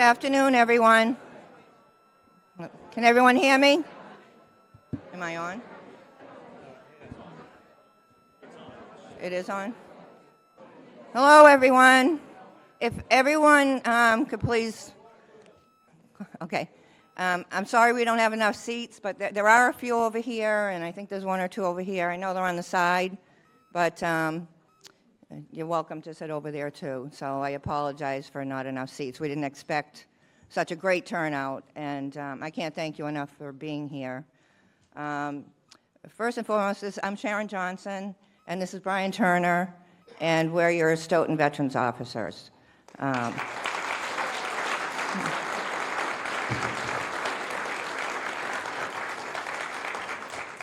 Good afternoon, everyone. Can everyone hear me? Am I on? It is on? Hello, everyone. If everyone could please... Okay. I'm sorry we don't have enough seats, but there are a few over here, and I think there's one or two over here. I know they're on the side, but you're welcome to sit over there, too. So I apologize for not enough seats. We didn't expect such a great turnout, and I can't thank you enough for being here. First and foremost, I'm Sharon Johnson, and this is Brian Turner, and we're your Stoughton Veterans Officers.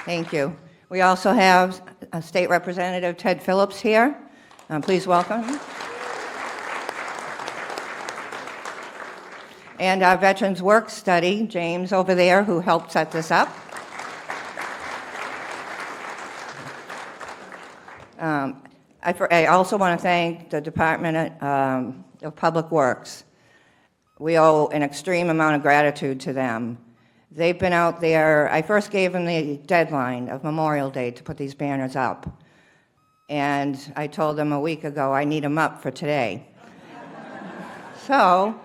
Thank you. We also have State Representative Ted Phillips here. Please welcome him. And our Veterans Work Study, James over there, who helped set this up. I also want to thank the Department of Public Works. We owe an extreme amount of gratitude to them. They've been out there. I first gave them the deadline of Memorial Day to put these banners up. And I told them a week ago, I need them up for today. So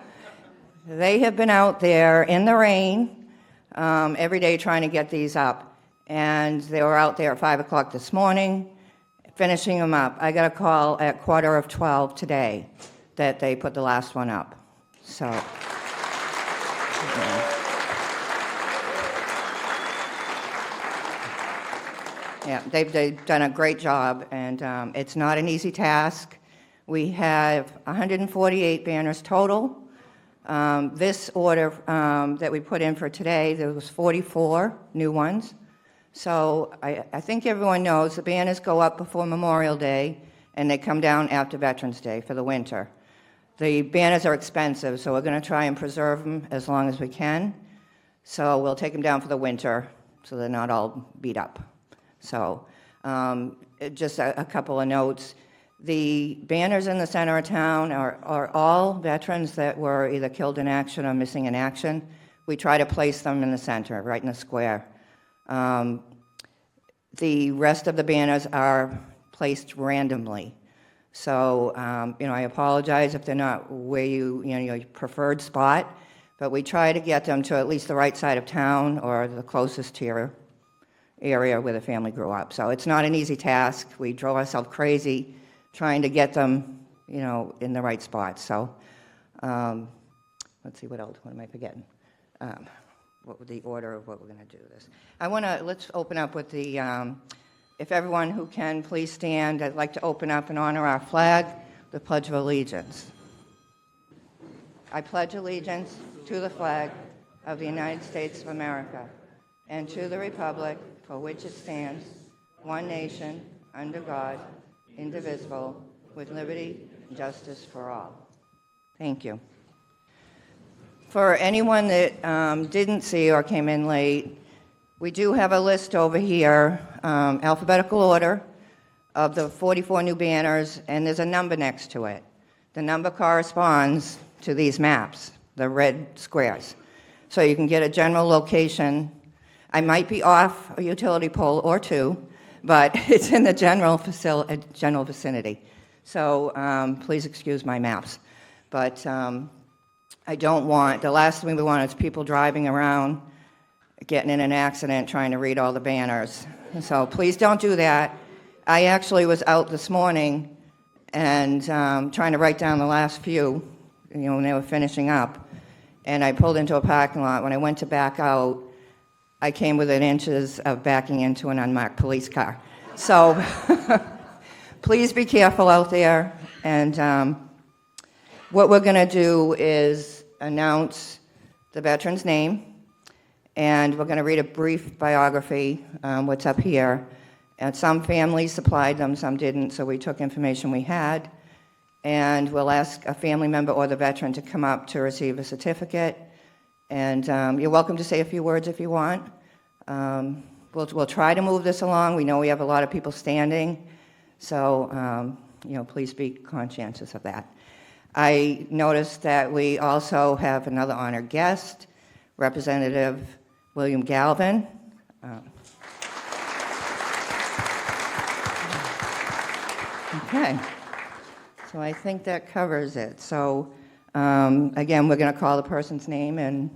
they have been out there in the rain every day trying to get these up. And they were out there at 5 o'clock this morning, finishing them up. I got a call at 11:15 today that they put the last one up. So... Yeah, they've done a great job, and it's not an easy task. We have 148 banners total. This order that we put in for today, there was 44 new ones. So I think everyone knows the banners go up before Memorial Day, and they come down after Veterans Day for the winter. The banners are expensive, so we're going to try and preserve them as long as we can. So we'll take them down for the winter so they're not all beat up. So just a couple of notes. The banners in the center of town are all veterans that were either killed in action or missing in action. We try to place them in the center, right in the square. The rest of the banners are placed randomly. So, I apologize if they're not where your preferred spot, but we try to get them to at least the right side of town or the closest to your area where the family grew up. So it's not an easy task. We drove ourselves crazy trying to get them, in the right spot. So let's see, what else? What am I forgetting? What would the order of what we're going to do this? Let's open up with the, if everyone who can, please stand. I'd like to open up and honor our flag, the Pledge of Allegiance. I pledge allegiance to the flag of the United States of America and to the republic for which it stands, one nation, under God, indivisible, with liberty and justice for all. Thank you. For anyone that didn't see or came in late, we do have a list over here, alphabetical order, of the 44 new banners, and there's a number next to it. The number corresponds to these maps, the red squares. So you can get a general location. I might be off a utility pole or two, but it's in the general vicinity. So please excuse my maps. But I don't want, the last thing we want is people driving around, getting in an accident, trying to read all the banners. So please don't do that. I actually was out this morning and trying to write down the last few, when they were finishing up. And I pulled into a parking lot. When I went to back out, I came within inches of backing into an unmarked police car. So please be careful out there. And what we're going to do is announce the veteran's name, and we're going to read a brief biography, what's up here. And some families supplied them, some didn't, so we took information we had. And we'll ask a family member or the veteran to come up to receive a certificate. And you're welcome to say a few words if you want. We'll try to move this along. We know we have a lot of people standing, so please be conscientious of that. I noticed that we also have another honored guest, Representative William Galvin. Okay, so I think that covers it. So again, we're going to call the person's name, and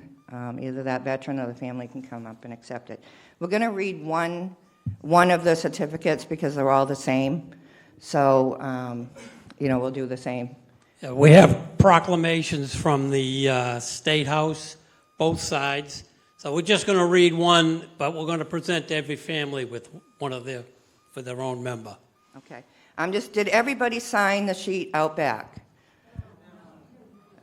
either that veteran or the family can come up and accept it. We're going to read one of the certificates because they're all the same. So, we'll do the same. We have proclamations from the State House, both sides. So we're just going to read one, but we're going to present to every family with one of for their own member. Okay. Did everybody sign the sheet out back?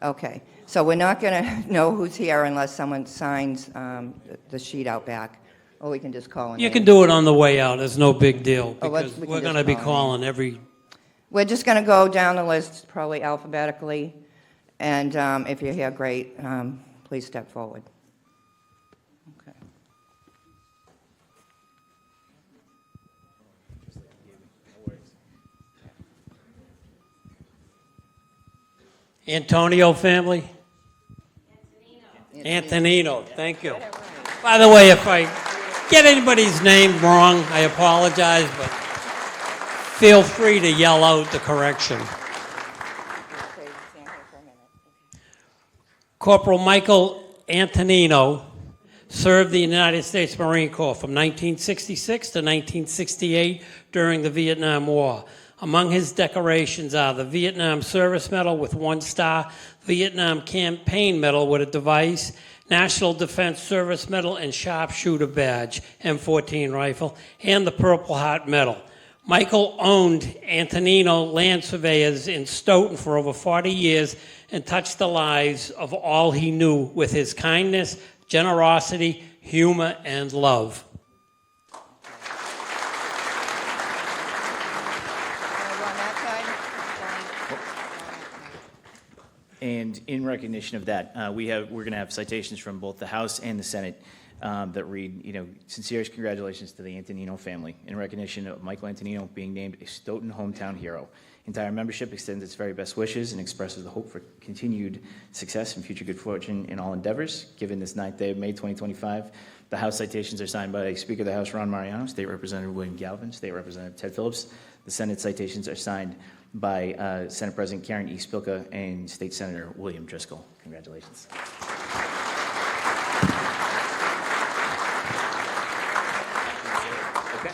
Okay. So we're not going to know who's here unless someone signs the sheet out back. Or we can just call a You name. can do it on the way out. It's no big deal Oh, because we can we're just going to be call a calling every... We're just going to go down the list, probably alphabetically. And if you're here, great. Please step forward. Okay. Antonio family? Antonino, thank you. By the way, if I get anybody's name wrong, I apologize, but feel free to yell out the correction. Corporal Michael Antonino served the United States Marine Corps from 1966 to 1968 during the Vietnam War. Among his decorations are the Vietnam Service Medal with 1 star, Vietnam Campaign Medal with a device, National Defense Service Medal and Sharpshooter Badge, M14 rifle, and the Purple Heart Medal. Michael owned Antonino Land Surveyors in Stoughton for over 40 years and touched the lives of all he knew with his kindness, generosity, humor, and love. And in recognition of that, we're going to have citations from both the House and the Senate that read, sincerest congratulations to the Antonino family in recognition of Michael Antonino being named a Stoughton hometown hero. Entire membership extends its very best wishes and expresses the hope for continued success and future good fortune in all endeavors. Given this 9th day of May 2025, the House citations are signed by Speaker of the House Ron Mariano, State Representative William Galvin, State Representative Ted Phillips. The Senate citations are signed by Senate President Karen E. Spilka and State Senator William Driscoll. Congratulations. Okay.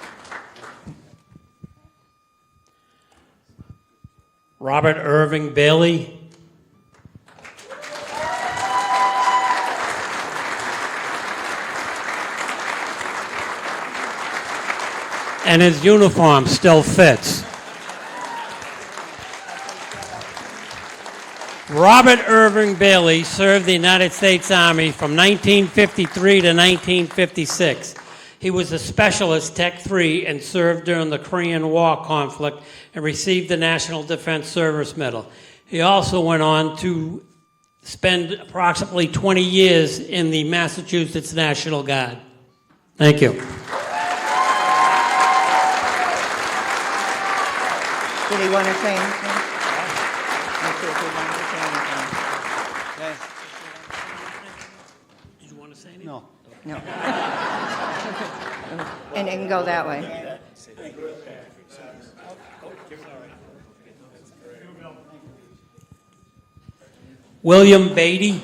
Robert Irving Bailey. And his uniform still fits. Robert Irving Bailey served the United States Army from 1953 to 1956. He was a specialist Tech 3 and served during the Korean War conflict and received the National Defense Service Medal. He also went on to spend approximately 20 years in the Massachusetts National Guard. Thank you. Did he want to say anything? Let's see if he wants to say anything. Did you want to say anything? No. No. And it can go that way. William Beatty.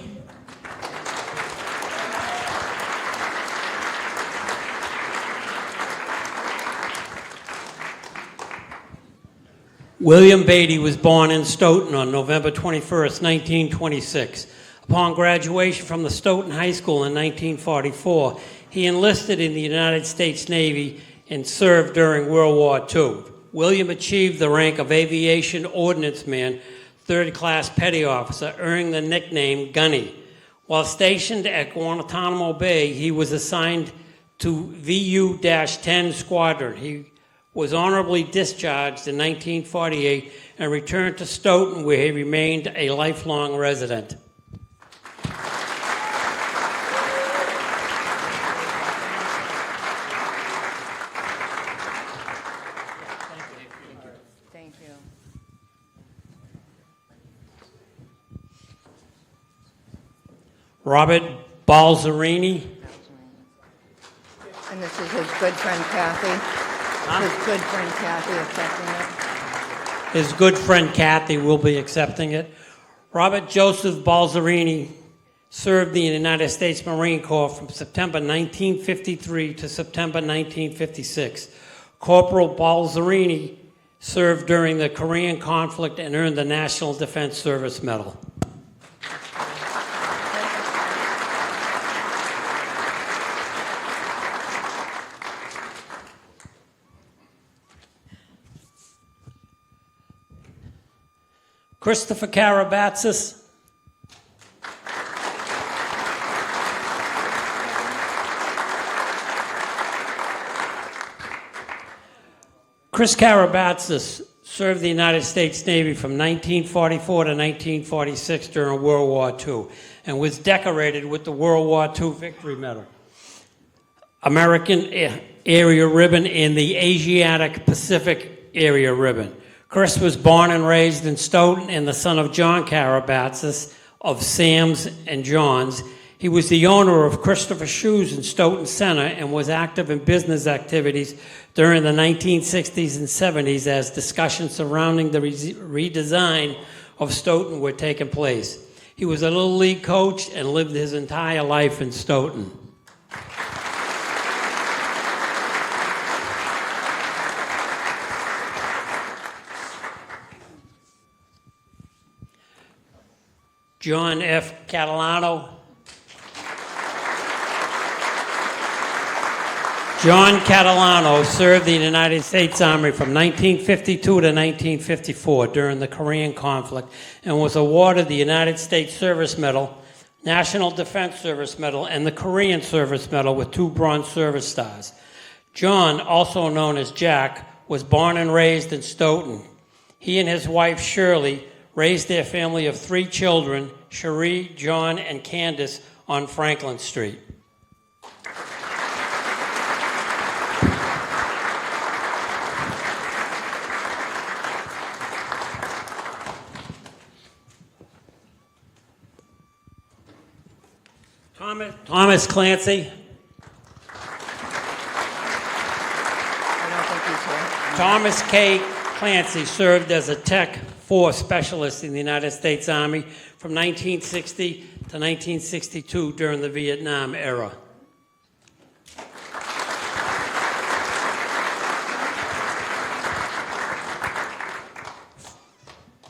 William Beatty was born in Stoughton on November 21st, 1926. Upon graduation from the Stoughton High School in 1944, he enlisted in the United States Navy and served during World War II. William achieved the rank of Aviation Ordnance Man, 3rd Class Petty Officer, earning the nickname Gunny. While stationed at Guantanamo Bay, he was assigned to VU-10 Squadron. He was honorably discharged in 1948 and returned to Stoughton, where he remained a lifelong resident. Thank you. Robert Balzerini. And this is his good friend Kathy. His good friend Kathy accepting it. His good friend Kathy will be accepting it. Robert Joseph Balzerini served the United States Marine Corps from September 1953 to September 1956. Corporal Balzerini served during the Korean conflict and earned the National Defense Service Medal. Christopher Karabatsis. Chris Karabatsis served the United States Navy from 1944 to 1946 during World War II and was decorated with the World War II Victory Medal, American Area Ribbon, and the Asiatic Pacific Area Ribbon. Chris was born and raised in Stoughton and the son of John Karabatsis of Sam's and John's. He was the owner of Christopher Shoes in Stoughton Center and was active in business activities during the 1960s and 70s as discussions surrounding the redesign of Stoughton were taking place. He was a Little League coach and lived his entire life in Stoughton. John F. Catalano. John Catalano served the United States Army from 1952 to 1954 during the Korean conflict and was awarded the United States Service Medal, National Defense Service Medal, and the Korean Service Medal with 2 Bronze Service Stars. John, also known as Jack, was born and raised in Stoughton. He and his wife Shirley raised their family of 3 children, Cherie, John, and Candace, on Franklin Street. Thomas Clancy. I don't think he's here. Thomas K. Clancy served as a Tech Force specialist in the United States Army from 1960 to 1962 during the Vietnam era.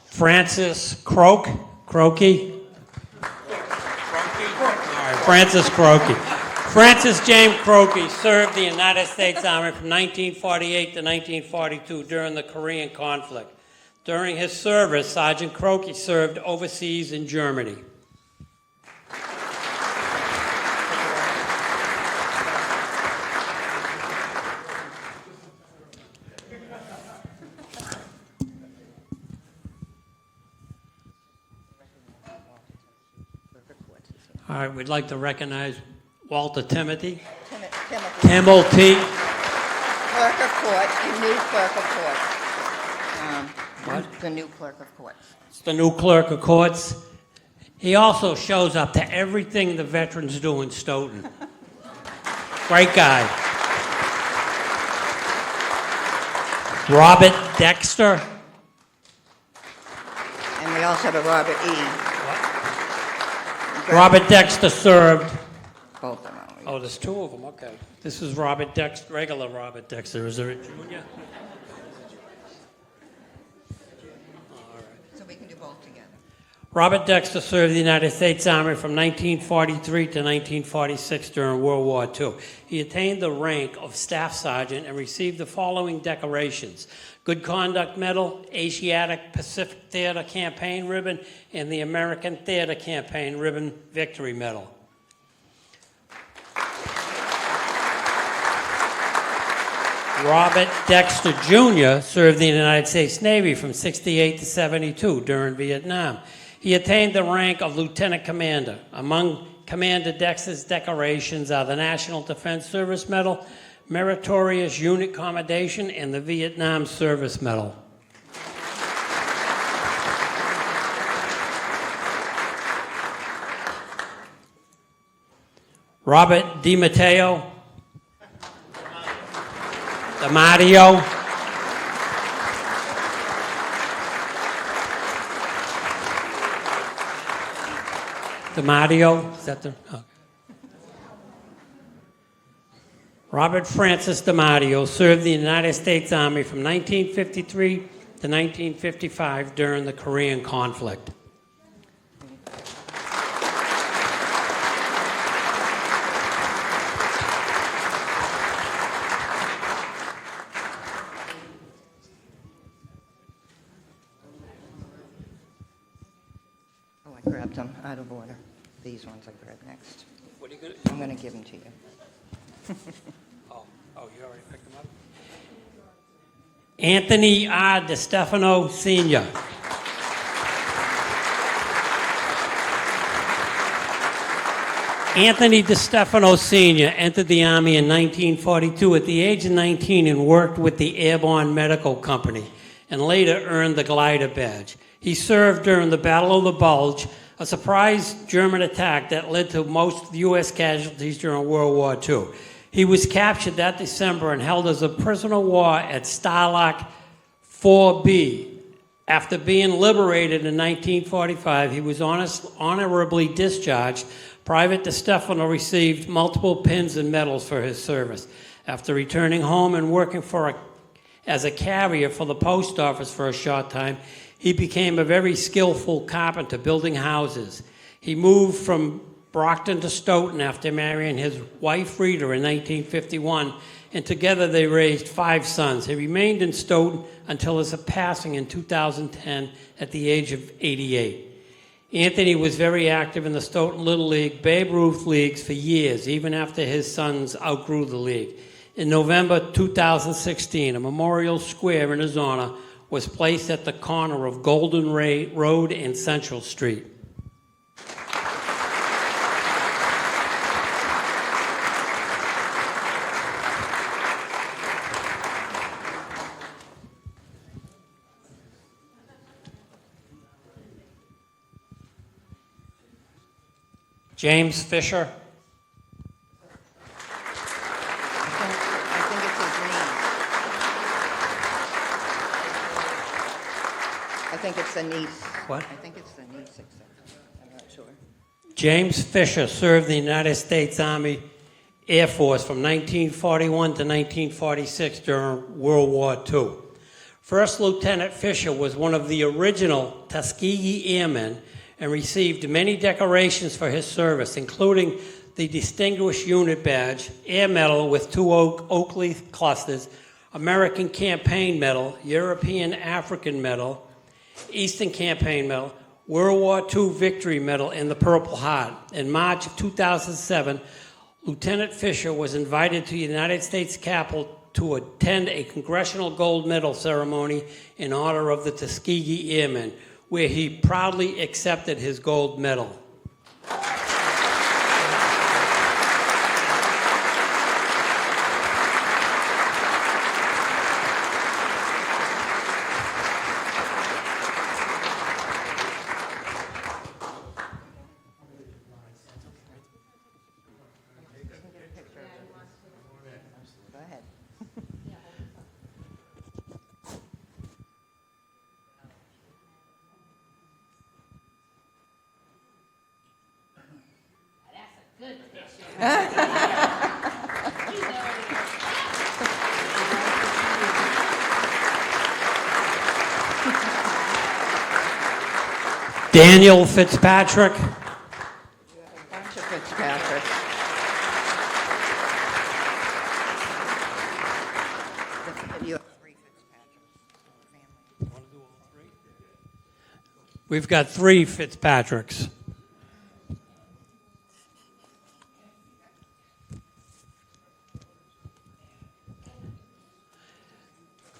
Francis Croakey. Francis Croakey. Francis James Croakey served the United States Army from 1948 to 1942 during the Korean conflict. During his service, Sergeant Croakey served overseas in Germany. All right, we'd like to recognize Walter Timothy. Timothy. Clerk of Court, the new clerk of court. What? The new clerk of court. It's the new clerk of courts. He also shows up to everything the veterans do in Stoughton. Great guy. Robert Dexter. And we also have a Robert E. Robert Dexter served. Both of them. Oh, there's 2 of them. Okay. This is Robert Dexter, regular Robert Dexter. Is there a junior? So we can do both together. Robert Dexter served the United States Army from 1943 to 1946 during World War II. He attained the rank of Staff Sergeant and received the following decorations: Good Conduct Medal, Asiatic Pacific Theater Campaign Ribbon, and the American Theater Campaign Ribbon Victory Medal. Robert Dexter Jr. served the United States Navy from 68 to 72 during Vietnam. He attained the rank of Lieutenant Commander. Among Commander Dexter's decorations are the National Defense Service Medal, Meritorious Unit Commendation, and the Vietnam Service Medal. Robert DiMatteo. DiMatteo. DiMatteo, is that the? Oh. Robert Francis DiMatteo served the United States Army from 1953 to 1955 during the Korean conflict. Oh, I grabbed them out of order. These ones I grabbed next. What are you going I'm going to give them to you. Oh, you already picked them up? Anthony R. DeStefano Sr. Anthony DeStefano Sr. entered the Army in 1942 at the age of 19 and worked with the Airborne Medical Company and later earned the Glider Badge. He served during the Battle of the Bulge, a surprise German attack that led to most U.S. casualties during World War II. He was captured that December and held as a prisoner of war at Stalag 4B. After being liberated in 1945, he was honorably discharged. Private DeStefano received multiple pins and medals for his service. After returning home and working as a carrier for the post office for a short time, he became a very skillful carpenter building houses. He moved from Brockton to Stoughton after marrying his wife Rita in 1951, and together they raised 5 sons. He remained in Stoughton until his passing in 2010 at the age of 88. Anthony was very active in the Stoughton Little League, Babe Ruth leagues for years, even after his sons outgrew the league. In November 2016, a memorial square in his honor was placed at the corner of Golden Road and Central Street. James Fisher. I think it's his niece. I think it's the niece. What? I think it's the niece, except I'm not sure. James Fisher served the United States Army Air Force from 1941 to 1946 during World War II. First Lieutenant Fisher was one of the original Tuskegee Airmen and received many decorations for his service, including the Distinguished Unit Badge, Air Medal with 2 oak leaf clusters, American Campaign Medal, European African Medal, Eastern Campaign Medal, World War II Victory Medal, and the Purple Heart. In March of 2007, Lieutenant Fisher was invited to the United States Capitol to attend a Congressional Gold Medal ceremony in honor of the Tuskegee Airmen, where he proudly accepted his gold medal. Go ahead. Daniel Fitzpatrick. You have a bunch of Fitzpatrick. You have 3 Fitzpatricks. Family. We've got 3 Fitzpatricks.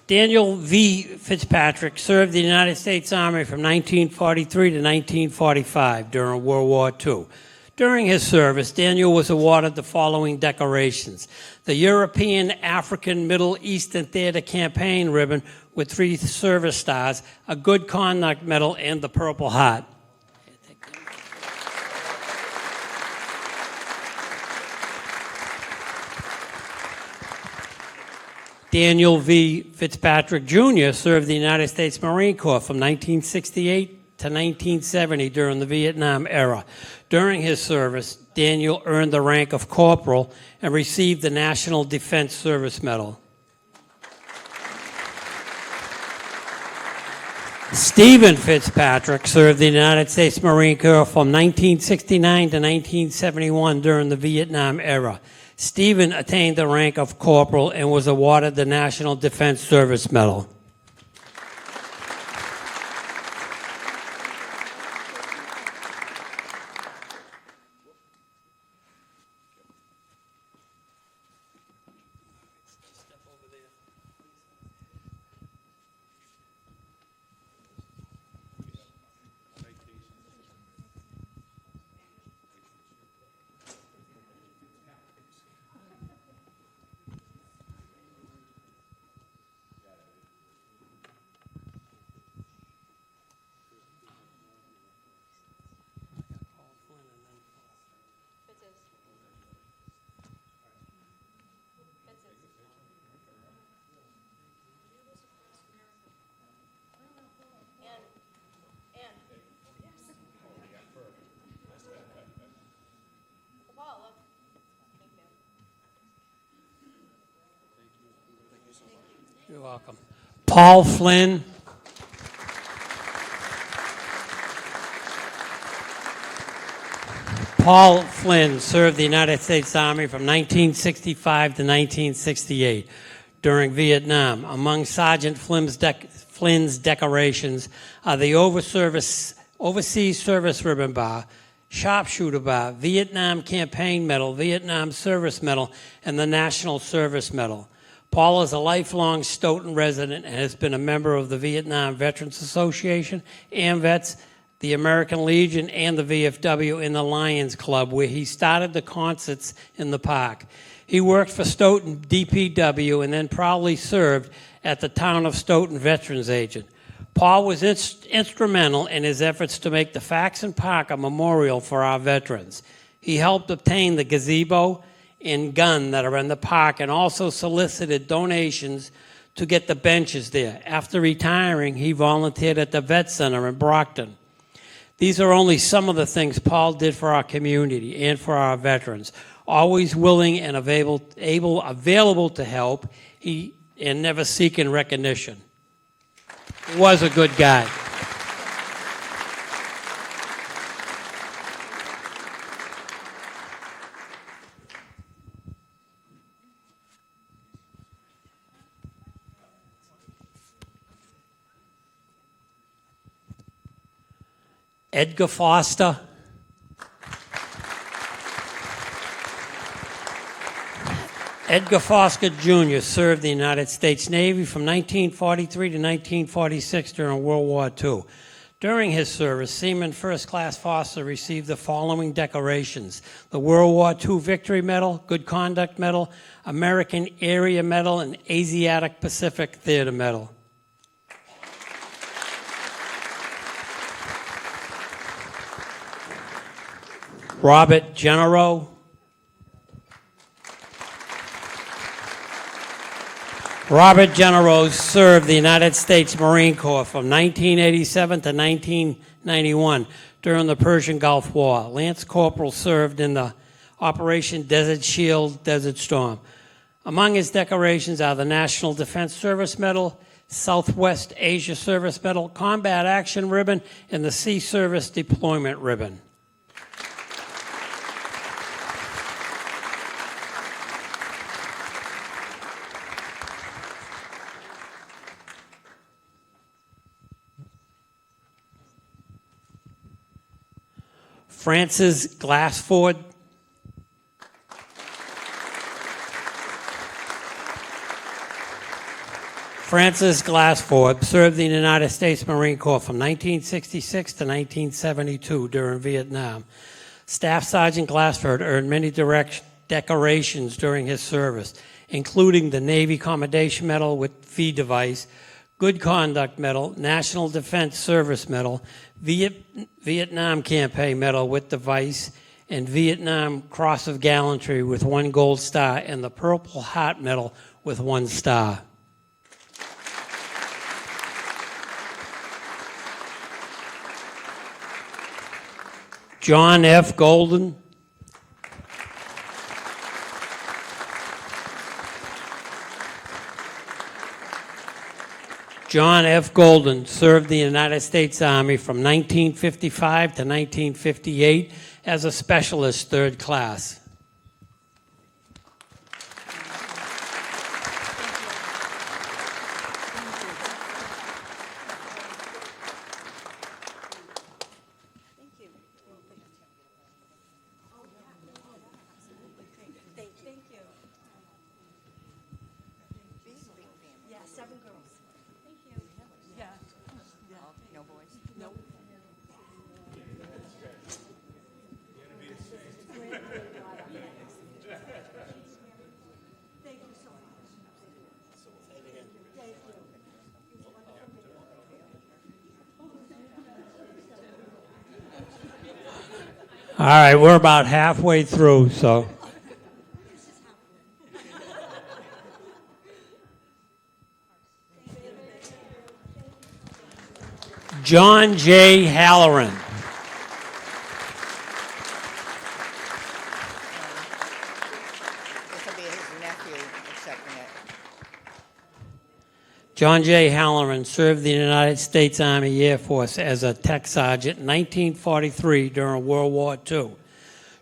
Daniel V. Fitzpatrick served the United States Army from 1943 to 1945 during World War II. During his service, Daniel was awarded the following decorations: the European, African, Middle Eastern Theater Campaign Ribbon with 3 service stars, a Good Conduct Medal, and the Purple Heart. Daniel V. Fitzpatrick Jr. served the United States Marine Corps from 1968 to 1970 during the Vietnam era. During his service, Daniel earned the rank of corporal and received the National Defense Service Medal. Stephen Fitzpatrick served the United States Marine Corps from 1969 to 1971 during the Vietnam era. Stephen attained the rank of corporal and was awarded the National Defense Service Medal. You're welcome. Paul Flynn. Paul Flynn served the United States Army from 1965 to 1968 during Vietnam. Among Sergeant Flynn's decorations are the Overseas Service Ribbon Bar, Sharpshooter Bar, Vietnam Campaign Medal, Vietnam Service Medal, and the National Service Medal. Paul is a lifelong Stoughton resident and has been a member of the Vietnam Veterans Association, AMVETS, the American Legion, and the VFW in the Lions Club, where he started the concerts in the park. He worked for Stoughton DPW and then proudly served at the Town of Stoughton Veterans Agent. Paul was instrumental in his efforts to make the Faxon Park a memorial for our veterans. He helped obtain the gazebo and gun that are in the park and also solicited donations to get the benches there. After retiring, he volunteered at the Vet Center in Brockton. These are only some of the things Paul did for our community and for our veterans. Always willing and available to help, and never seeking recognition. He was a good guy. Edgar Foster. Edgar Foster Jr. served the United States Navy from 1943 to 1946 during World War II. During his service, Seaman First Class Foster received the following decorations: the World War II Victory Medal, Good Conduct Medal, American Area Medal, and Asiatic Pacific Theater Medal. Robert Genero. Robert Genero served the United States Marine Corps from 1987 to 1991 during the Persian Gulf War. Lance Corporal served in the Operation Desert Shield, Desert Storm. Among his decorations are the National Defense Service Medal, Southwest Asia Service Medal, Combat Action Ribbon, and the Sea Service Deployment Ribbon. Francis Glassford. Francis Glassford served in the United States Marine Corps from 1966 to 1972 during Vietnam. Staff Sergeant Glassford earned many decorations during his service, including the Navy Commendation Medal with V device, Good Conduct Medal, National Defense Service Medal, Vietnam Campaign Medal with device, and Vietnam Cross of Gallantry with 1 gold star, and the Purple Heart Medal with 1 star. John F. Golden. John F. Golden served the United States Army from 1955 to 1958 as a specialist 3rd class. All right, we're about halfway through, so. John J. Halloran. This will be his nephew accepting it. John J. Halloran served the United States Army Air Force as a tech sergeant in 1943 during World War II.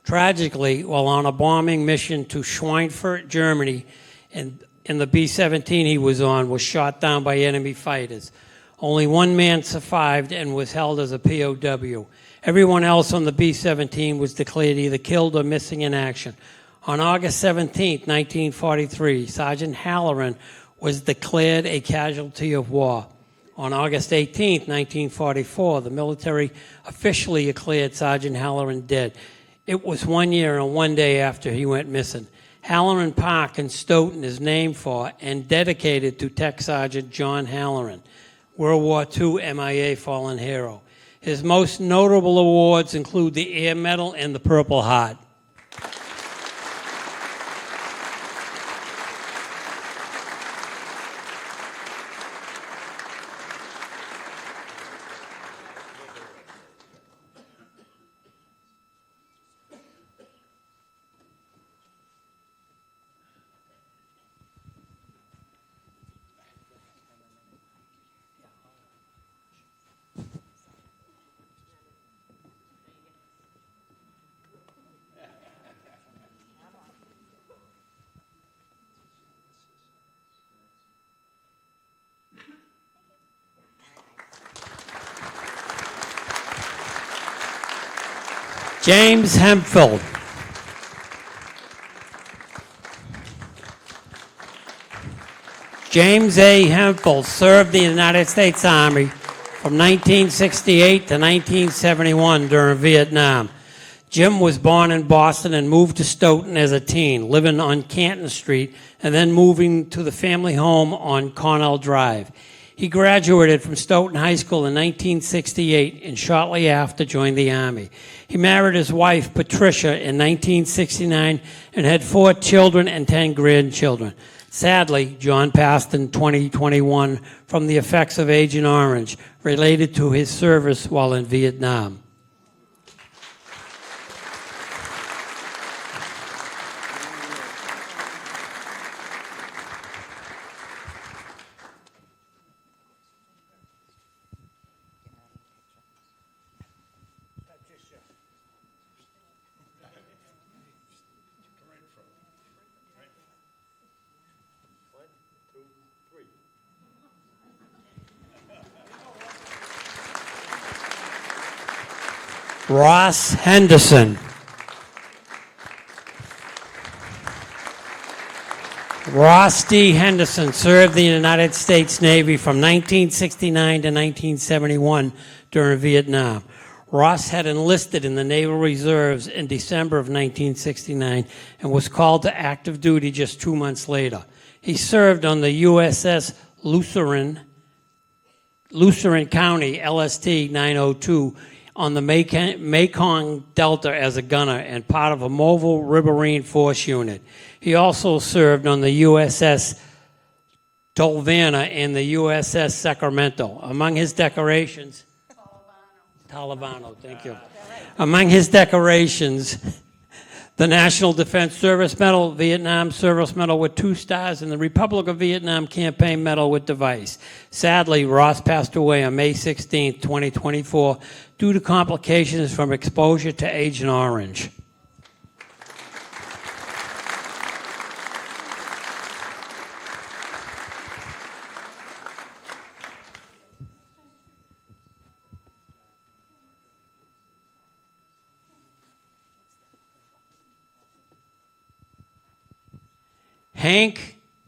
Tragically, while on a bombing mission to Schweinfurt, Germany, and in the B-17 he was on, was shot down by enemy fighters. Only 1 man survived and was held as a POW. Everyone else on the B-17 was declared either killed or missing in action. On August 17, 1943, Sergeant Halloran was declared a casualty of war. On August 18, 1944, the military officially declared Sergeant Halloran dead. It was 1 year and 1 day after he went missing. Halloran Park in Stoughton is named for and dedicated to Tech Sergeant John Halloran, World War II MIA fallen hero. His most notable awards include the Air Medal and the Purple Heart. James Hemphill. James A. Hemphill served the United States Army from 1968 to 1971 during Vietnam. Jim was born in Boston and moved to Stoughton as a teen, living on Canton Street and then moving to the family home on Cornell Drive. He graduated from Stoughton High School in 1968 and shortly after joined the Army. He married his wife, Patricia, in 1969 and had 4 children and 10 grandchildren. Sadly, John passed in 2021 from the effects of Agent Orange related to his service while in Vietnam. Ross Henderson. Ross D. Henderson served the United States Navy from 1969 to 1971 during Vietnam. Ross had enlisted in the Naval Reserves in December of 1969 and was called to active duty just 2 months later. He served on the USS Lucerne County, LST 902, on the Mekong Delta as a gunner and part of a mobile riverine force unit. He also served on the USS Tolvana and the USS Sacramento. Among his decorations, Talavano, thank you. Among his decorations, the National Defense Service Medal, Vietnam Service Medal with 2 stars, and the Republic of Vietnam Campaign Medal with device. Sadly, Ross passed away on May 16, 2024, due to complications from exposure to Agent Orange.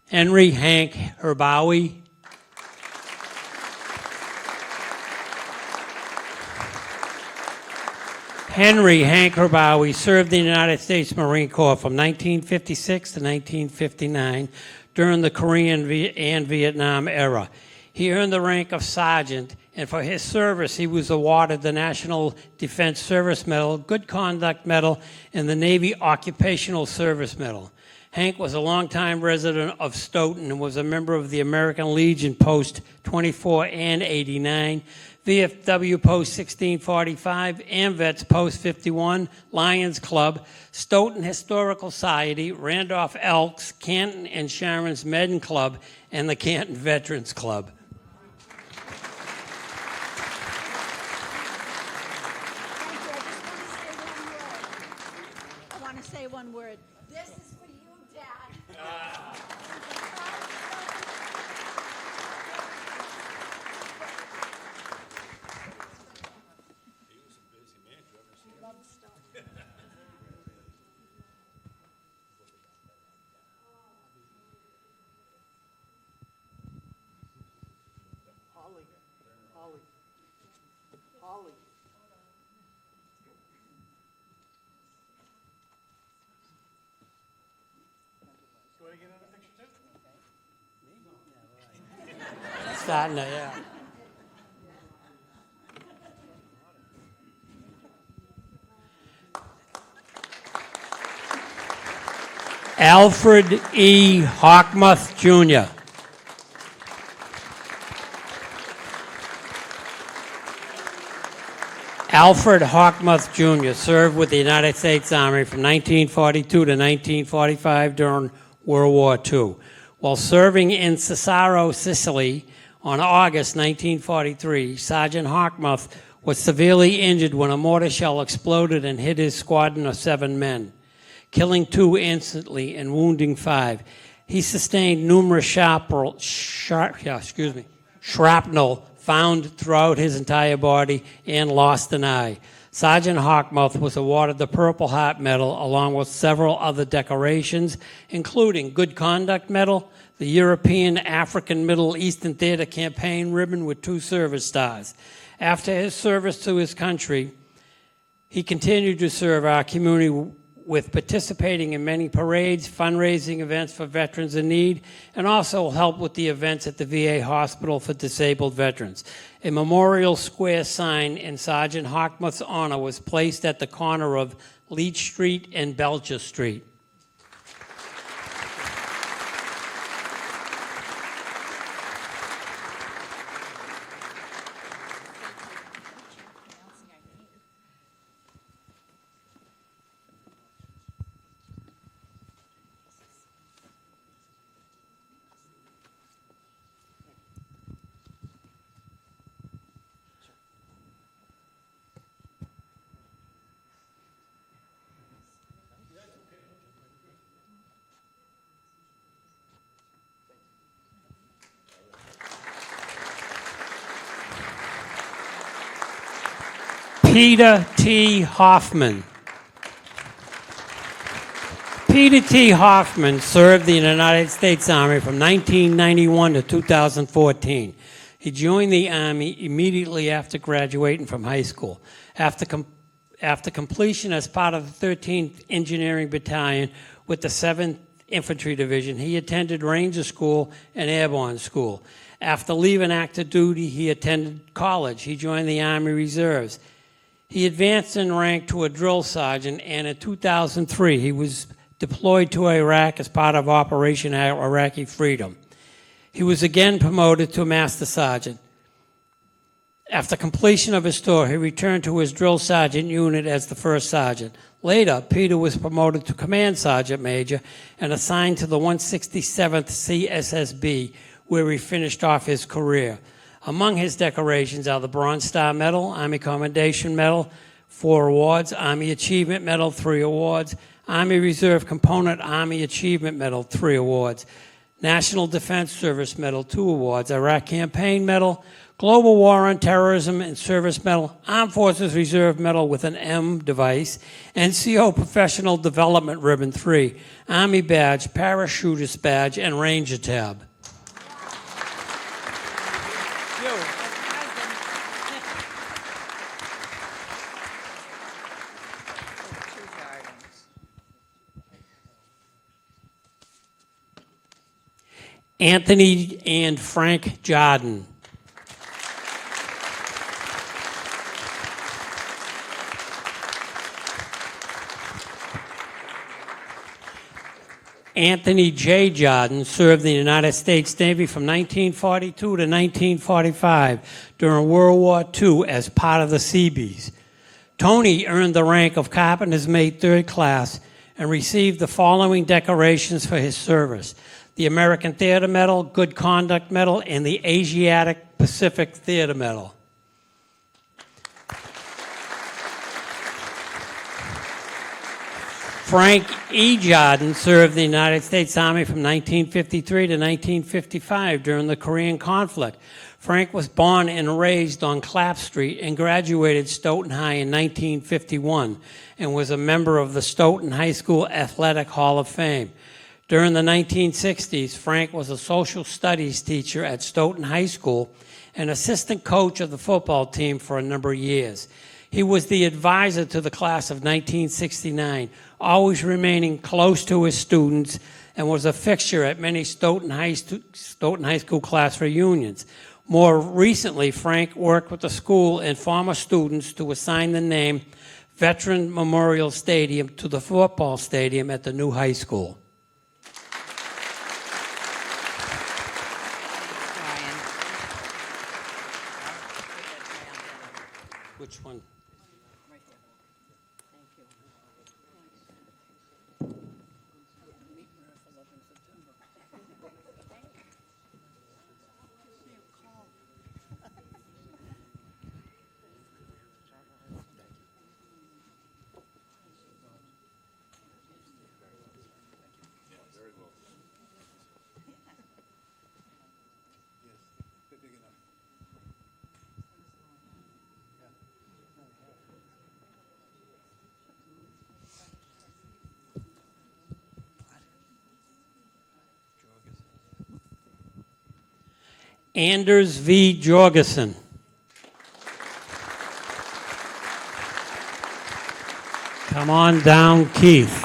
Henry Hank Herbawi. Henry Hank Herbawi served in the United States Marine Corps from 1956 to 1959 during the Korean and Vietnam era. He earned the rank of sergeant, and for his service, he was awarded the National Defense Service Medal, Good Conduct Medal, and the Navy Occupational Service Medal. Hank was a longtime resident of Stoughton and was a member of the American Legion Post 24 and 89, VFW Post 1645, AMVETS Post 51, Lions Club, Stoughton Historical Society, Randolph Elks, Canton and Sharon's Medin Club, and the Canton Veterans Club. I want to say one word. This is for you, Dad. Holly. Want to get in a picture too? Starting to, yeah. Alfred E. Hawkmuth, Jr. Alfred Hawkmuth, Jr. served with the United States Army from 1942 to 1945 during World War II. While serving in Cesaro, Sicily, on August 1943, Sergeant Hawkmuth was severely injured when a mortar shell exploded and hit his squadron of 7 men, killing 2 instantly and wounding 5. He sustained numerous shrapnel found throughout his entire body and lost an eye. Sergeant Hawkmuth was awarded the Purple Heart Medal along with several other decorations, including Good Conduct Medal, the European African Middle Eastern Theater Campaign Ribbon with 2 service stars. After his service to his country, he continued to serve our community with participating in many parades, fundraising events for veterans in need, and also helped with the events at the VA Hospital for Disabled Veterans. A memorial square sign in Sergeant Hawkmuth's honor was placed at the corner of Leach Street and Belcher Street. Peter T. Hoffman. Peter T. Hoffman served the United States Army from 1991 to 2014. He joined the Army immediately after graduating from high school. After completion as part of the 13th Engineering Battalion with the 7th Infantry Division, he attended Ranger School and Airborne School. After leaving active duty, he attended college. He joined the Army Reserves. He advanced in rank to a drill sergeant, and in 2003, he was deployed to Iraq as part of Operation Iraqi Freedom. He was again promoted to Master Sergeant. After completion of his tour, he returned to his drill sergeant unit as the first sergeant. Later, Peter was promoted to Command Sergeant Major and assigned to the 167th CSSB, where he finished off his career. Among his decorations are the Bronze Star Medal, Army Commendation Medal, 4 awards, Army Achievement Medal, 3 awards, Army Reserve Component Army Achievement Medal, 3 awards, National Defense Service Medal, 2 awards, Iraq Campaign Medal, Global War on Terrorism and Service Medal, Armed Forces Reserve Medal with an M device, NCO Professional Development Ribbon 3, Army Badge, Parachutist Badge, and Ranger Tab. Anthony and Frank Jordan. Anthony J. Jordan served in the United States Navy from 1942 to 1945 during World War II as part of the Seabees. Tony earned the rank of Carpenter's Mate 3rd Class and received the following decorations for his service: the American Theater Medal, Good Conduct Medal, and the Asiatic Pacific Theater Medal. Frank E. Jordan served the United States Army from 1953 to 1955 during the Korean conflict. Frank was born and raised on Clapp Street and graduated Stoughton High in 1951 and was a member of the Stoughton High School Athletic Hall of Fame. During the 1960s, Frank was a social studies teacher at Stoughton High School and assistant coach of the football team for a number of years. He was the advisor to the class of 1969, always remaining close to his students, and was a fixture at many Stoughton High School class reunions. More recently, Frank worked with the school and former students to assign the name Veteran Memorial Stadium to the football stadium at the new high school. Which one? Anders V. Jorgensen. Come on down, Keith.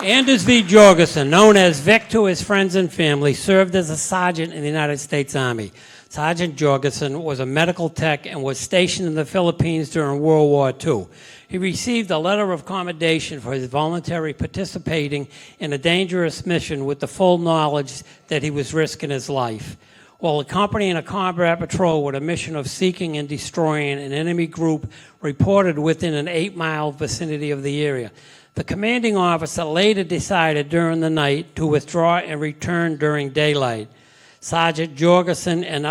Anders V. Jorgensen, known as Vic to his friends and family, served as a sergeant in the United States Army. Sergeant Jorgensen was a medical tech and was stationed in the Philippines during World War II. He received a letter of commendation for his voluntary participating in a dangerous mission with the full knowledge that he was risking his life. While accompanying a combat patrol with a mission of seeking and destroying an enemy group reported within an 8-mile vicinity of the area, the commanding officer later decided during the night to withdraw and return during daylight. Sergeant Jorgensen and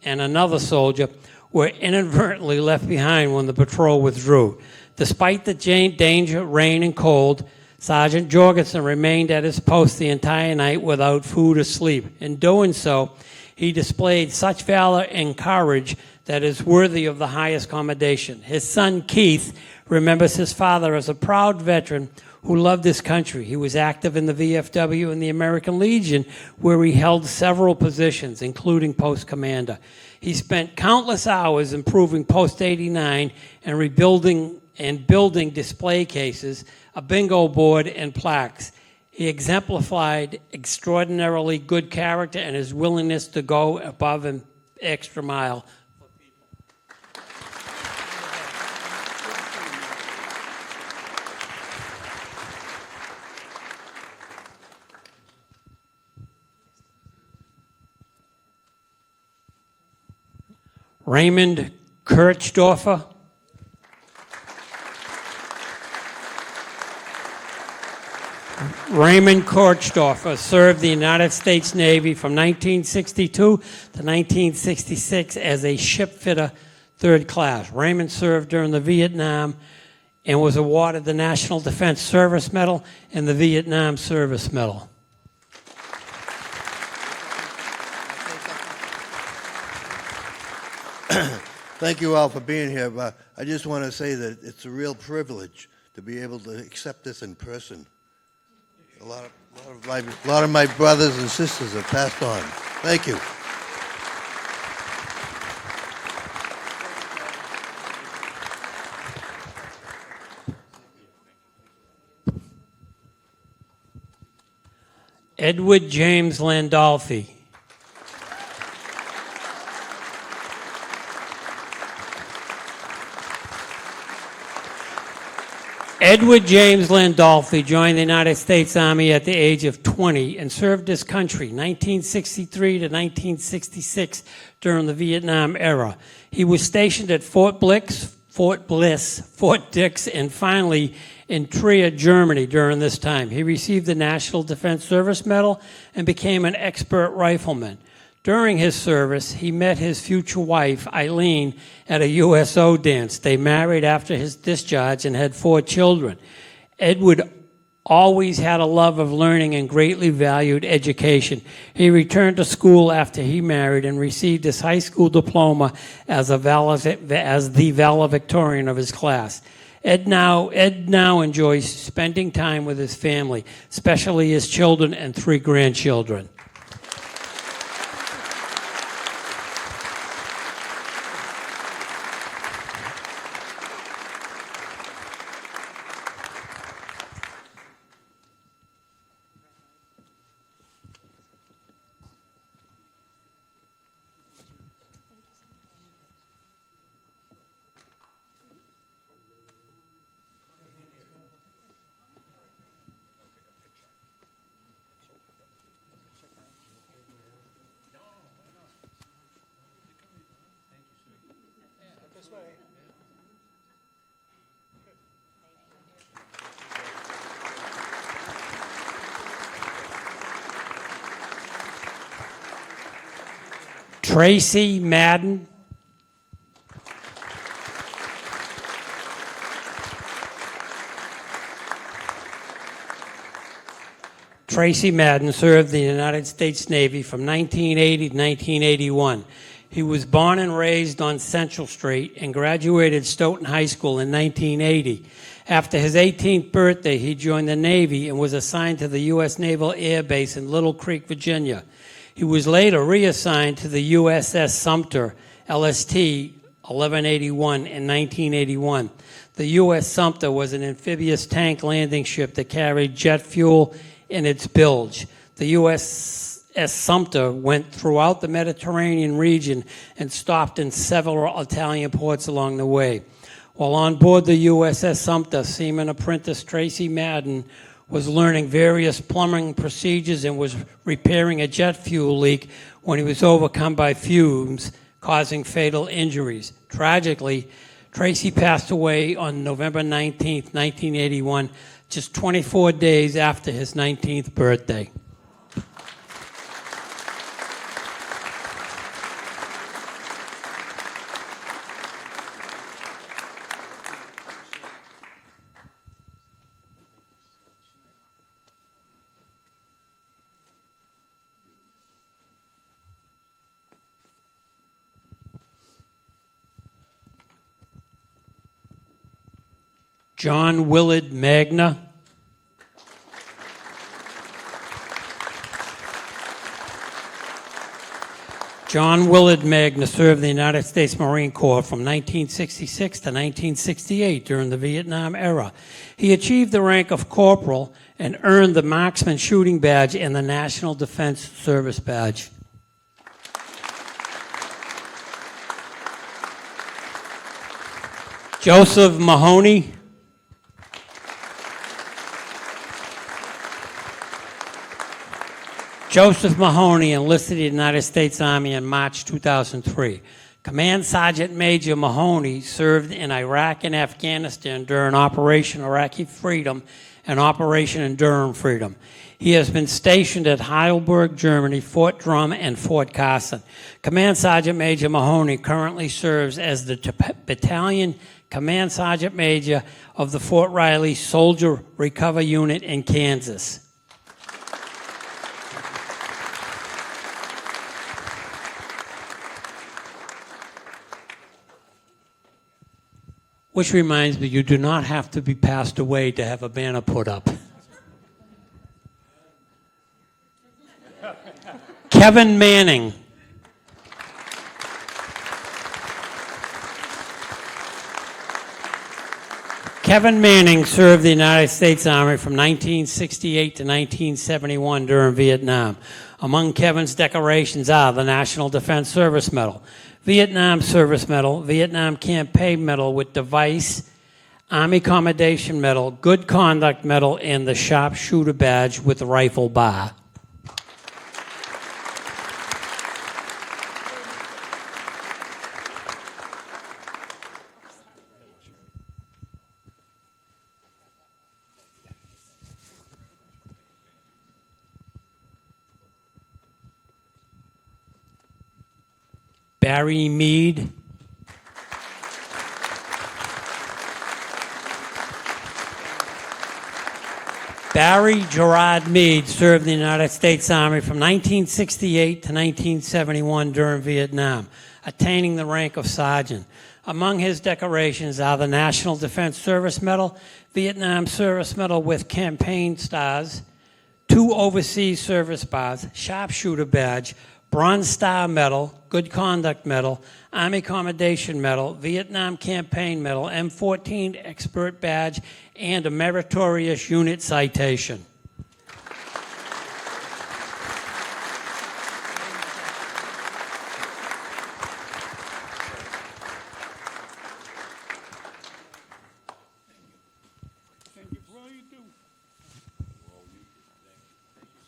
another soldier were inadvertently left behind when the patrol withdrew. Despite the danger, rain, and cold, Sergeant Jorgensen remained at his post the entire night without food or sleep. In doing so, he displayed such valor and courage that is worthy of the highest commendation. His son, Keith, remembers his father as a proud veteran who loved his country. He was active in the VFW and the American Legion, where he held several positions, including post commander. He spent countless hours improving Post 89 and rebuilding and building display cases, a bingo board, and plaques. He exemplified extraordinarily good character and his willingness to go above an extra mile. Raymond Kirchdorfer. Raymond Kirchdorfer served the United States Navy from 1962 to 1966 as a ship fitter, third class. Raymond served during the Vietnam and was awarded the National Defense Service Medal and the Vietnam Service Medal. Thank you all for being here. I just want to say that it's a real privilege to be able to accept this in person. A lot of my brothers and sisters have passed on. Thank you. Edward James Landolfi. Edward James Landolfi joined the United States Army at the age of 20 and served his country 1963 to 1966 during the Vietnam era. He was stationed at Fort Bliss, Fort Dix, and finally in Trier, Germany during this time. He received the National Defense Service Medal and became an expert rifleman. During his service, he met his future wife, Eileen, at a USO dance. They married after his discharge and had 4 children. Edward always had a love of learning and greatly valued education. He returned to school after he married and received his high school diploma as the valedictorian of his class. Ed now enjoys spending time with his family, especially his children and 3 grandchildren. This way. Tracy Madden. Tracy Madden served the United States Navy from 1980 to 1981. He was born and raised on Central Street and graduated Stoughton High School in 1980. After his 18th birthday, he joined the Navy and was assigned to the U.S. Naval Air Base in Little Creek, Virginia. He was later reassigned to the USS Sumter, LST 1181 in 1981. The U.S. Sumter was an amphibious tank landing ship that carried jet fuel in its bilge. The USS Sumter went throughout the Mediterranean region and stopped in several Italian ports along the way. While on board the USS Sumter, Seaman Apprentice Tracy Madden was learning various plumbing procedures and was repairing a jet fuel leak when he was overcome by fumes, causing fatal injuries. Tragically, Tracy passed away on November 19, 1981, just 24 days after his 19th birthday. John Willard Magna. John Willard Magna served the United States Marine Corps from 1966 to 1968 during the Vietnam era. He achieved the rank of corporal and earned the Marksman Shooting Badge and the National Defense Service Badge. Joseph Mahoney. Joseph Mahoney enlisted in the United States Army in March 2003. Command Sergeant Major Mahoney served in Iraq and Afghanistan during Operation Iraqi Freedom and Operation Enduring Freedom. He has been stationed at Heidelberg, Germany, Fort Drum, and Fort Carson. Command Sergeant Major Mahoney currently serves as the Battalion Command Sergeant Major of the Fort Riley Soldier Recovery Unit in Kansas. Which reminds me, you do not have to be passed away to have a banner put up. Kevin Manning. Kevin Manning served the United States Army from 1968 to 1971 during Vietnam. Among Kevin's decorations are the National Defense Service Medal, Vietnam Service Medal, Vietnam Campaign Medal with Device, Army Commendation Medal, Good Conduct Medal, and the Sharpshooter Badge with the Rifle Bar. Barry Mead. Barry Gerard Mead served in the United States Army from 1968 to 1971 during Vietnam, attaining the rank of sergeant. Among his decorations are the National Defense Service Medal, Vietnam Service Medal with Campaign Stars, 2 Overseas Service Bars, Sharpshooter Badge, Bronze Star Medal, Good Conduct Medal, Army Commendation Medal, Vietnam Campaign Medal, M14 Expert Badge, and a Meritorious Unit Citation. Thank you for all you do. Thank you.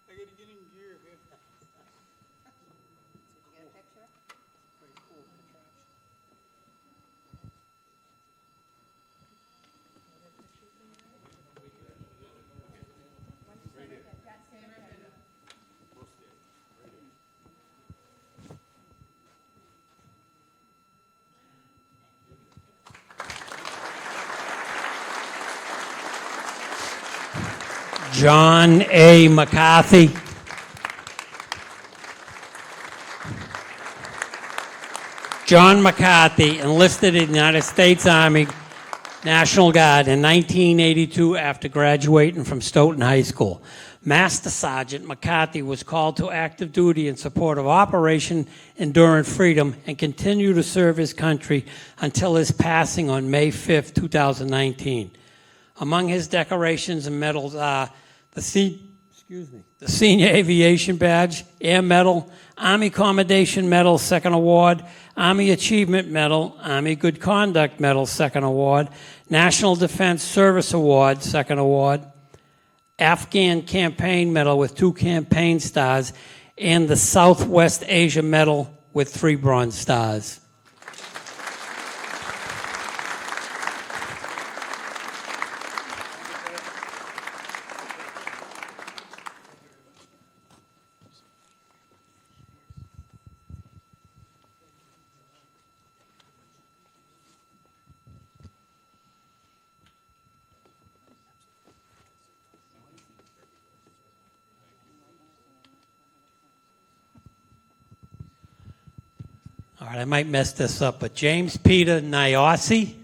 I gotta get in gear here. Very cool contraption. John A. McCarthy. John McCarthy enlisted in the United States Army National Guard in 1982 after graduating from Stoughton High School. Master Sergeant McCarthy was called to active duty in support of Operation Enduring Freedom and continued to serve his country until his passing on May 5, 2019. Among his decorations and medals are the Senior Aviation Badge, Air Medal, Army Commendation Medal, 2nd Award, Army Achievement Medal, Army Good Conduct Medal, 2nd Award, National Defense Service Award, 2nd Award, Afghan Campaign Medal with 2 Campaign Stars, and the Southwest Asia Medal with 3 Bronze Stars. All right, I might mess this up, but James Peter Niosi.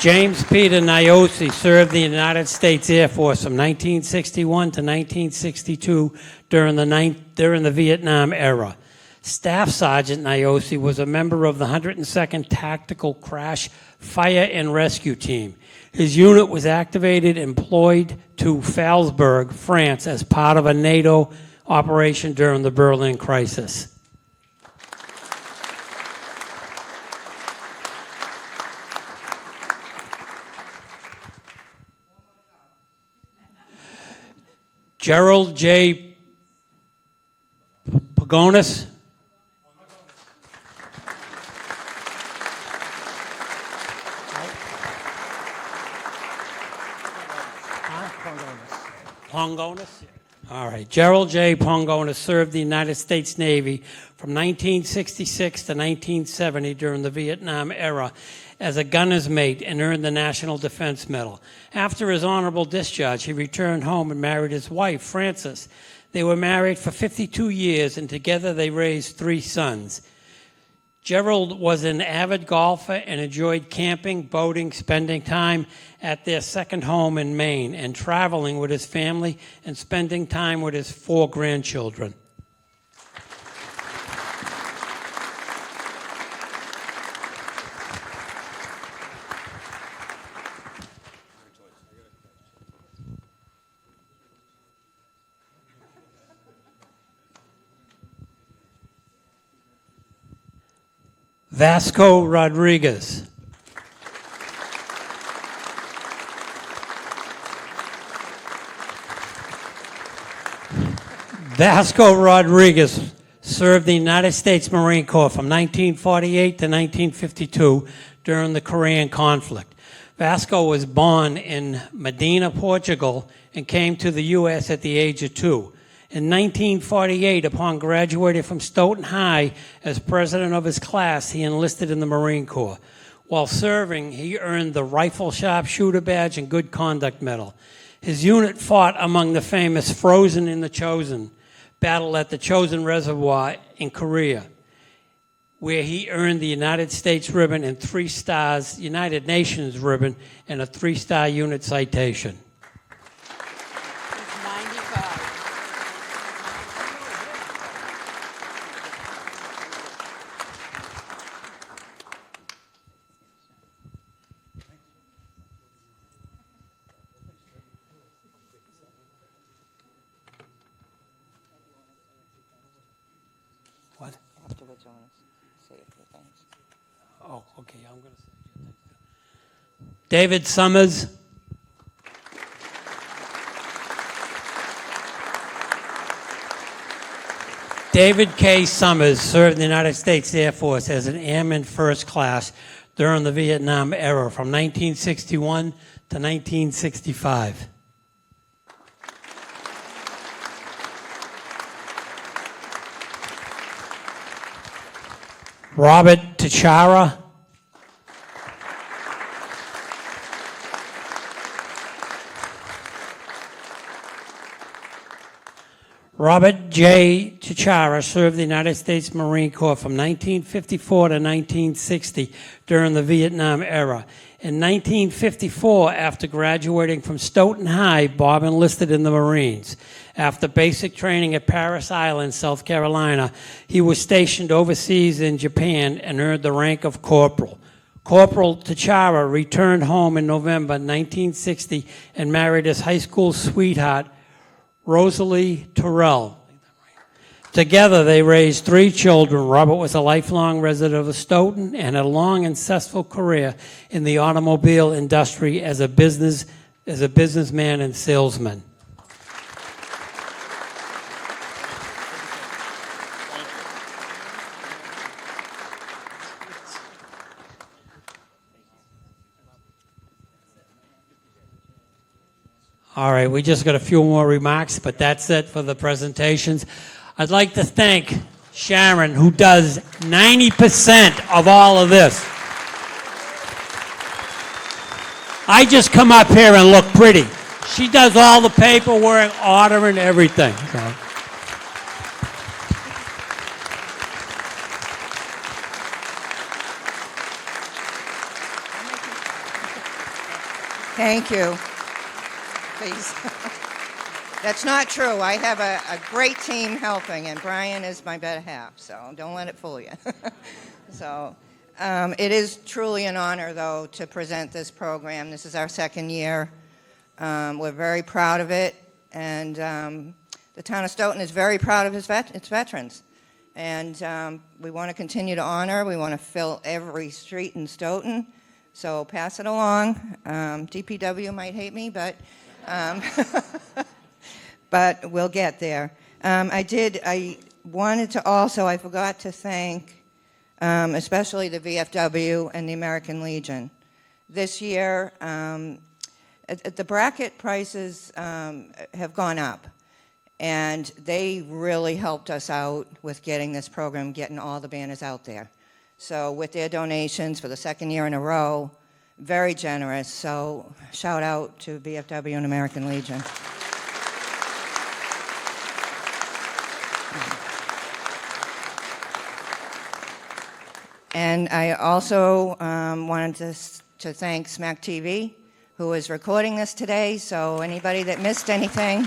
James Peter Niosi served the United States Air Force from 1961 to 1962 during the Vietnam era. Staff Sergeant Niosi was a member of the 102nd Tactical Crash Fire and Rescue Team. His unit was activated and employed to Falsbourg, France, as part of a NATO operation during the Berlin crisis. Gerald J. Pagonis. Pongonis? All right. Gerald J. Pongonis served the United States Navy from 1966 to 1970 during the Vietnam era as a gunner's mate and earned the National Defense Medal. After his honorable discharge, he returned home and married his wife, Frances. They were married for 52 years, and together they raised 3 sons. Gerald was an avid golfer and enjoyed camping, boating, spending time at their second home in Maine, and traveling with his family and spending time with his 4 grandchildren. Vasco Rodriguez. Vasco Rodriguez served the United States Marine Corps from 1948 to 1952 during the Korean conflict. Vasco was born in Medina, Portugal, and came to the U.S. at the age of 2. In 1948, upon graduating from Stoughton High as president of his class, he enlisted in the Marine Corps. While serving, he earned the Rifle Sharpshooter Badge and Good Conduct Medal. His unit fought among the famous Frozen in the Chosin battle at the Chosin Reservoir in Korea, where he earned the United States ribbon and 3 stars, United Nations ribbon, and a 3-star unit citation. He's 95. What? Afterwards, I want to say a few things. Oh, okay, I'm going to say David Summers. David K. Summers served in the United States Air Force as an airman first class during the Vietnam era from 1961 to 1965. Robert Tachara. Robert J. Tachara served the United States Marine Corps from 1954 to 1960 during the Vietnam era. In 1954, after graduating from Stoughton High, Bob enlisted in the Marines. After basic training at Parris Island, South Carolina, he was stationed overseas in Japan and earned the rank of corporal. Corporal Tachara returned home in November 1960 and married his high school sweetheart, Rosalie Terrell. Together, they raised 3 children. Robert was a lifelong resident of Stoughton and had a long and successful career in the automobile industry as a businessman and salesman. All right, we just got a few more remarks, but that's it for the presentations. I'd like to thank Sharon, who does 90% of all of this. I just come up here and look pretty. She does all the paperwork, ordering everything. So. Thank you. Please. That's not true. I have a great team helping, and Brian is my better half, so don't let it fool you. So it is truly an honor, though, to present this program. This is our 2nd year. We're very proud of it, and the town of Stoughton is very proud of its veterans. And we want to continue to honor. We want to fill every street in Stoughton. So pass it along. DPW might hate me, but but we'll get there. I wanted to also, I forgot to thank especially the VFW and the American Legion. This year, the bracket prices have gone up, and they really helped us out with getting this program, getting all the banners out there. So with their donations for the second year in a row, very generous. So shout out to VFW and American Legion. And I also wanted to thank Smack TV, who is recording this today, so anybody that missed anything.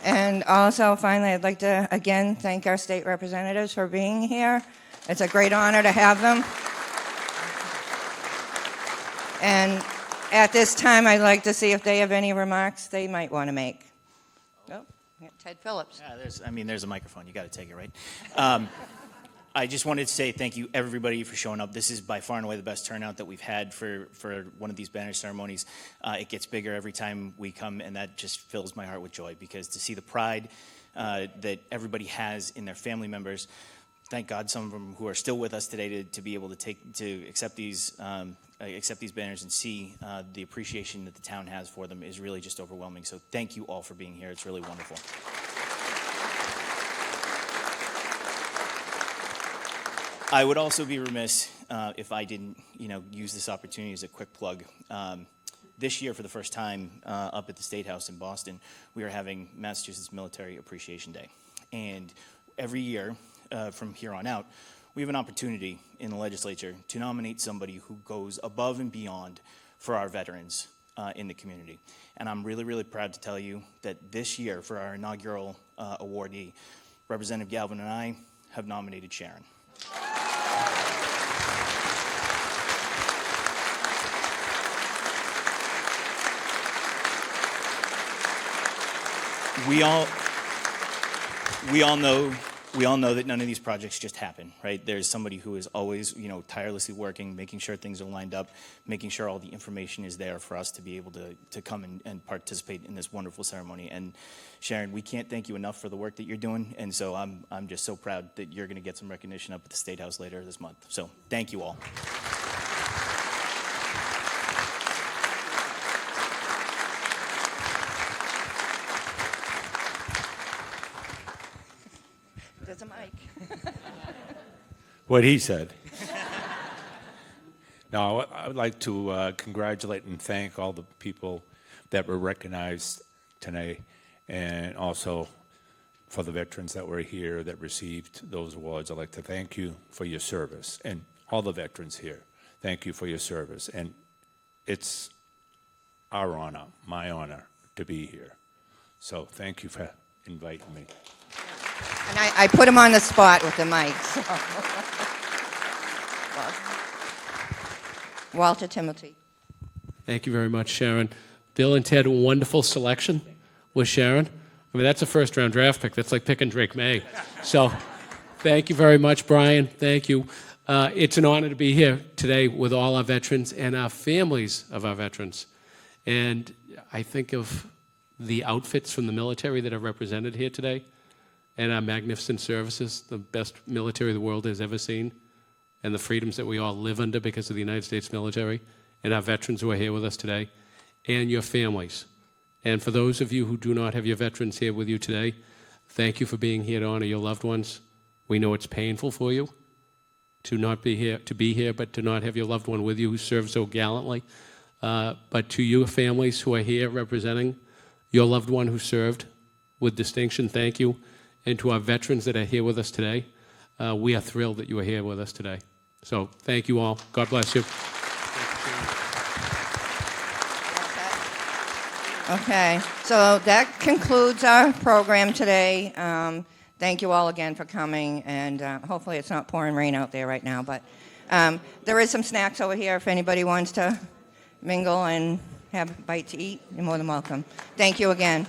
And also, finally, I'd like to, again, thank our state representatives for being here. It's a great honor to have them. And at this time, I'd like to see if they have any remarks they might want to make. Oh, we got Ted Phillips. Yeah, there's a microphone. You got to take it, right? I just wanted to say thank you, everybody, for showing up. This is by far and away the best turnout that we've had for one of these banner ceremonies. It gets bigger every time we come, and that just fills my heart with joy, because to see the pride that everybody has in their family members, thank God some of them who are still with us today to be able to accept these banners and see the appreciation that the town has for them is really just overwhelming. So thank you all for being here. It's really wonderful. I would also be remiss if I didn't, use this opportunity as a quick plug. This year, for the first time, up at the State House in Boston, we are having Massachusetts Military Appreciation Day. And every year, from here on out, we have an opportunity in the legislature to nominate somebody who goes above and beyond for our veterans in the community. And I'm really, really proud to tell you that this year, for our inaugural awardee, Representative Galvin and I have nominated Sharon. We all know that none of these projects just happen, right? There's somebody who is always, tirelessly working, making sure things are lined up, making sure all the information is there for us to be able to come and participate in this wonderful ceremony. And Sharon, we can't thank you enough for the work that you're doing. And so I'm just so proud that you're going to get some recognition up at the State House later this month. So thank you all. There's a mic. What he said. No, I would like to congratulate and thank all the people that were recognized tonight, and also for the veterans that were here that received those awards. I'd like to thank you for your service, and all the veterans here. Thank you for your service, and it's our honor, my honor, to be here. So thank you for inviting me. And I put him on the spot with the mic. So. Walter Timothy. Thank you very much, Sharon. Bill and Ted, wonderful selection with Sharon. I mean, that's a first-round draft pick. That's like picking Drake May. So thank you very much, Brian. Thank you. It's an honor to be here today with all our veterans and our families of our veterans. And I think of the outfits from the military that are represented here today, and our magnificent services, the best military the world has ever seen, and the freedoms that we all live under because of the United States military, and our veterans who are here with us today, and your families. And for those of you who do not have your veterans here with you today, thank you for being here to honor your loved ones. We know it's painful for you to not be here, but to not have your loved one with you who served so gallantly. But to your families who are here representing your loved one who served with distinction, thank you. And to our veterans that are here with us today, we are thrilled that you are here with us today. So thank you all. God bless you. Okay, so that concludes our program today. Thank you all again for coming, and hopefully it's not pouring rain out there right now, but there is some snacks over here if anybody wants to mingle and have a bite to eat. You're more than welcome. Thank you again.